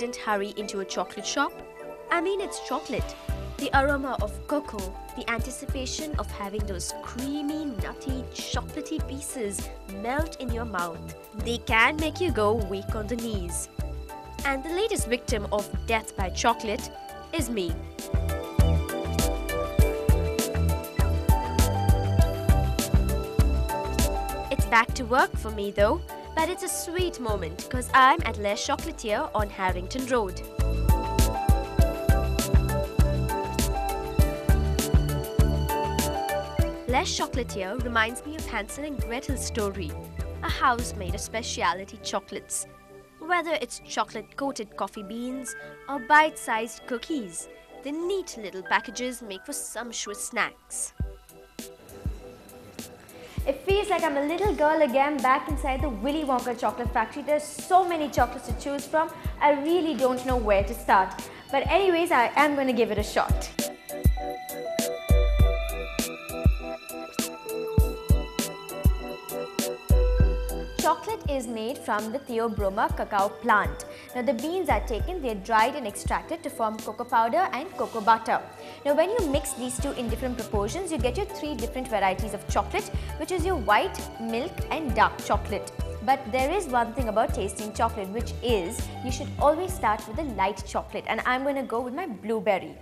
wouldn't hurry into a chocolate shop? I mean, it's chocolate. The aroma of cocoa, the anticipation of having those creamy, nutty, chocolatey pieces melt in your mouth. They can make you go weak on the knees. And the latest victim of death by chocolate is me. It's back to work for me though, but it's a sweet moment because I'm at Les Chocolatier on Harrington Road. Les Chocolatier reminds me of Hansel and Gretel's story, a house made of specialty chocolates. Whether it's chocolate-coated coffee beans or bite-sized cookies, the neat little packages make for sumptuous snacks. It feels like I'm a little girl again back inside the Willy Wonka chocolate factory. There's so many chocolates to choose from, I really don't know where to start. But anyways, I am going to give it a shot. Chocolate is made from the Theobroma cacao plant. Now the beans are taken, they are dried and extracted to form cocoa powder and cocoa butter. Now when you mix these two in different proportions, you get your three different varieties of chocolate, which is your white, milk and dark chocolate. But there is one thing about tasting chocolate, which is you should always start with a light chocolate, and I'm going to go with my blueberry.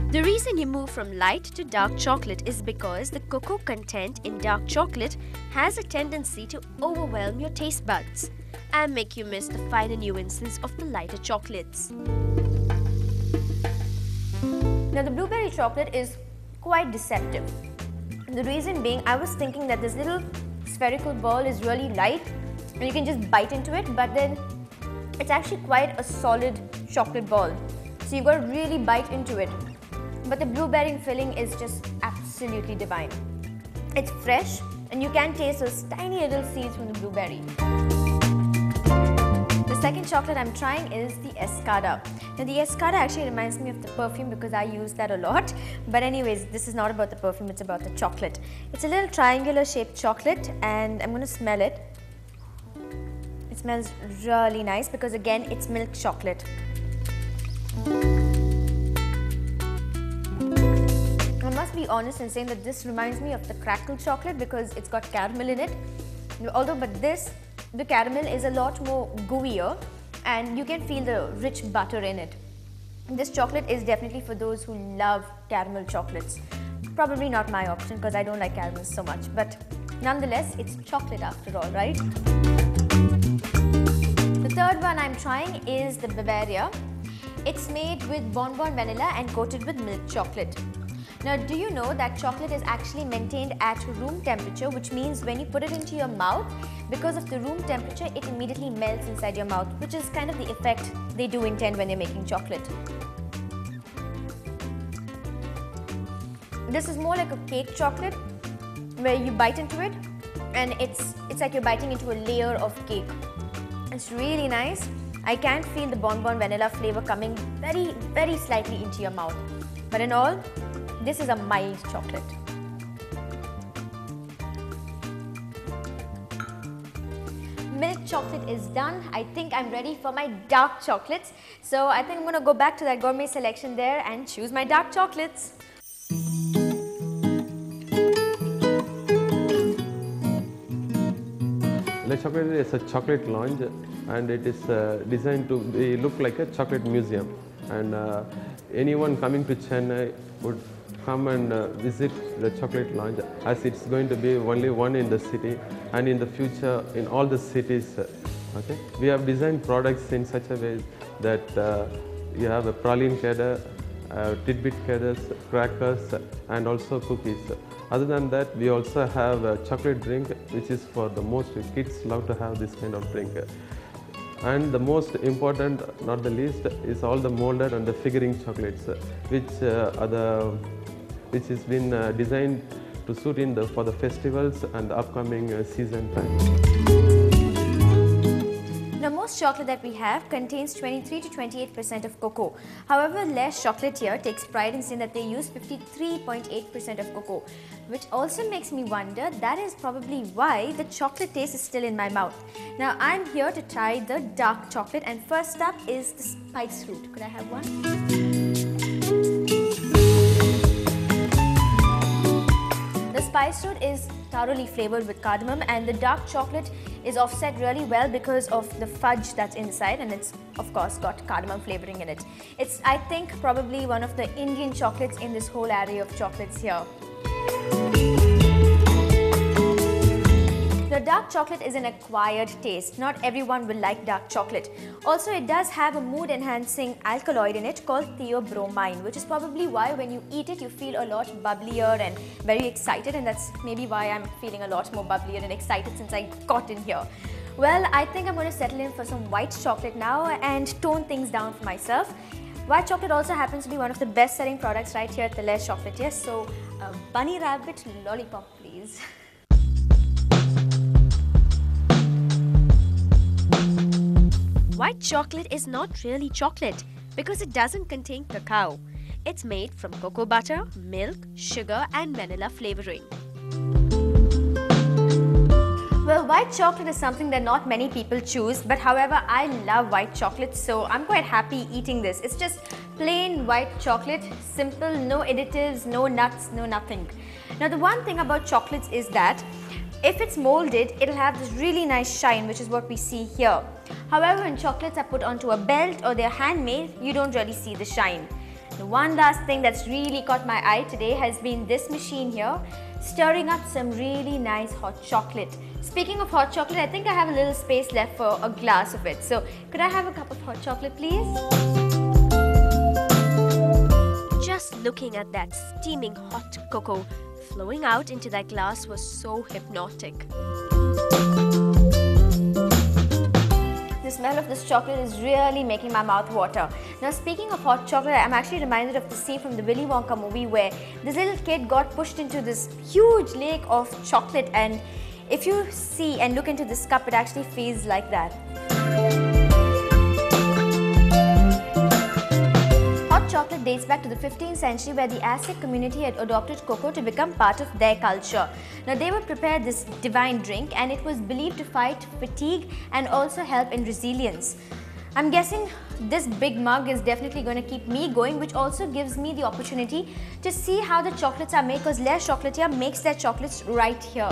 The reason you move from light to dark chocolate is because the cocoa content in dark chocolate has a tendency to overwhelm your taste buds and make you miss the finer nuances of the lighter chocolates. Now the blueberry chocolate is quite deceptive. The reason being, I was thinking that this little spherical ball is really light and you can just bite into it, but then it's actually quite a solid chocolate ball. So you've got to really bite into it. But the blueberry filling is just absolutely divine. It's fresh and you can taste those tiny little seeds from the blueberry. The second chocolate I'm trying is the Escada. Now the Escada actually reminds me of the perfume because I use that a lot. But anyways, this is not about the perfume, it's about the chocolate. It's a little triangular shaped chocolate and I'm going to smell it. It smells really nice because again, it's milk chocolate. I must be honest in saying that this reminds me of the crackle chocolate because it's got caramel in it. Although, the caramel is a lot more gooier and you can feel the rich butter in it. This chocolate is definitely for those who love caramel chocolates. Probably not my option because I don't like caramels so much, but nonetheless, it's chocolate after all, right? The third one I'm trying is the Bavaria. It's made with bonbon vanilla and coated with milk chocolate. Now, do you know that chocolate is actually maintained at room temperature, which means when you put it into your mouth, because of the room temperature, it immediately melts inside your mouth, which is kind of the effect they do intend when you're making chocolate. This is more like a cake chocolate, where you bite into it, and it's like you're biting into a layer of cake. It's really nice. I can feel the bonbon vanilla flavor coming very, very slightly into your mouth. But in all, this is a mild chocolate. Milk chocolate is done. I think I'm ready for my dark chocolates. So I think I'm going to go back to that gourmet selection there and choose my dark chocolates. Le Chocolatier is a chocolate lounge and it is designed to look like a chocolate museum. And anyone coming to Chennai would come and visit the chocolate lounge, as it's going to be only one in the city and in the future in all the cities. Okay? We have designed products in such a way that you have a praline cheddar, tidbit cheddars, crackers and also cookies. Other than that, we also have a chocolate drink, which is for the most kids love to have this kind of drink. And the most important, not the least, is all the molded and the figuring chocolates, which has been designed to suit for the festivals and the upcoming season time. Now, most chocolate that we have contains 23 to 28% of cocoa. However, Les Chocolatier takes pride in saying that they use 53.8% of cocoa, which also makes me wonder that is probably why the chocolate taste is still in my mouth. Now I'm here to try the dark chocolate, and first up is the spice root. Could I have one? The spice root is thoroughly flavored with cardamom, and the dark chocolate is offset really well because of the fudge that's inside, and it's of course got cardamom flavoring in it. It's, I think, probably one of the Indian chocolates in this whole array of chocolates here. The dark chocolate is an acquired taste. Not everyone will like dark chocolate. Also, it does have a mood-enhancing alkaloid in it called theobromine, which is probably why when you eat it, you feel a lot bubblier and very excited, and that's maybe why I'm feeling a lot more bubblier and excited since I got in here. Well, I think I'm going to settle in for some white chocolate now and tone things down for myself. White chocolate also happens to be one of the best-selling products right here at the Les Chocolatier, so a bunny rabbit lollipop, please. White chocolate is not really chocolate because it doesn't contain cacao. It's made from cocoa butter, milk, sugar and vanilla flavoring. Well, white chocolate is something that not many people choose, but however, I love white chocolate, so I'm quite happy eating this. It's just plain white chocolate, simple, no additives, no nuts, no nothing. Now, the one thing about chocolates is that if it's molded, it'll have this really nice shine, which is what we see here. However, when chocolates are put onto a belt or they're handmade, you don't really see the shine. The one last thing that's really caught my eye today has been this machine here, stirring up some really nice hot chocolate. Speaking of hot chocolate, I think I have a little space left for a glass of it. So, could I have a cup of hot chocolate, please? Just looking at that steaming hot cocoa flowing out into that glass was so hypnotic. The smell of this chocolate is really making my mouth water. Now, speaking of hot chocolate, I'm actually reminded of the scene from the Willy Wonka movie where this little kid got pushed into this huge lake of chocolate, and if you see and look into this cup, it actually feels like that. Hot chocolate dates back to the 15th century where the Aztec community had adopted cocoa to become part of their culture. Now, they would prepare this divine drink, and it was believed to fight fatigue and also help in resilience. I'm guessing this big mug is definitely going to keep me going, which also gives me the opportunity to see how the chocolates are made, because Les Chocolatier makes their chocolates right here.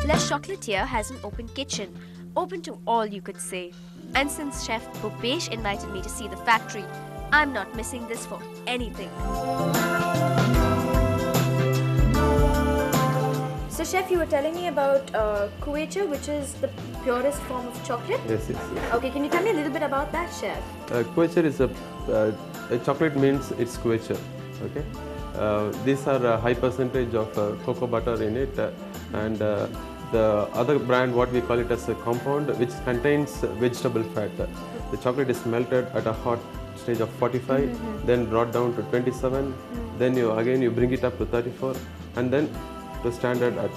Les Chocolatier has an open kitchen, open to all, you could say. And since Chef Bhupesh invited me to see the factory, I'm not missing this for anything. So, Chef, you were telling me about Chocolatier, which is the purest form of chocolate? Yes. Okay, can you tell me a little bit about that, Chef? Chocolatier is a chocolate means it's Chocolatier. Okay. These are a high percentage of cocoa butter in it, and the other brand, what we call it as a compound, which contains vegetable fat. The chocolate is melted at a hot stage of 45, then brought down to 27, then you bring it up to 34, and then to standard at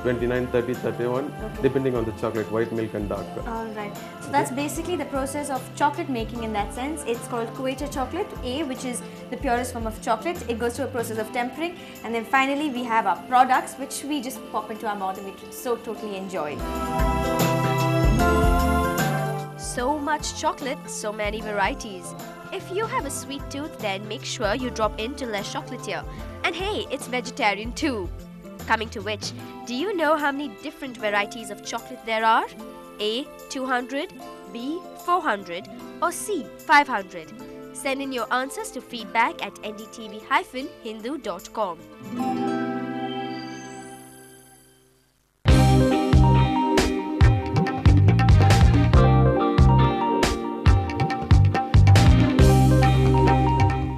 29, 30, 31, depending on the chocolate, white milk and dark. Alright, so that's basically the process of chocolate making in that sense. It's called Chocolatier chocolate, A, which is the purest form of chocolate. It goes through a process of tempering, and then finally we have our products, which we just pop into our mouth and we so totally enjoy. So much chocolate, so many varieties. If you have a sweet tooth, then make sure you drop into Les Chocolatier. And hey, it's vegetarian too. Coming to which, do you know how many different varieties of chocolate there are? A. 200, B. 400 or C. 500? Send in your answers to feedback@ndtv-hindu.com.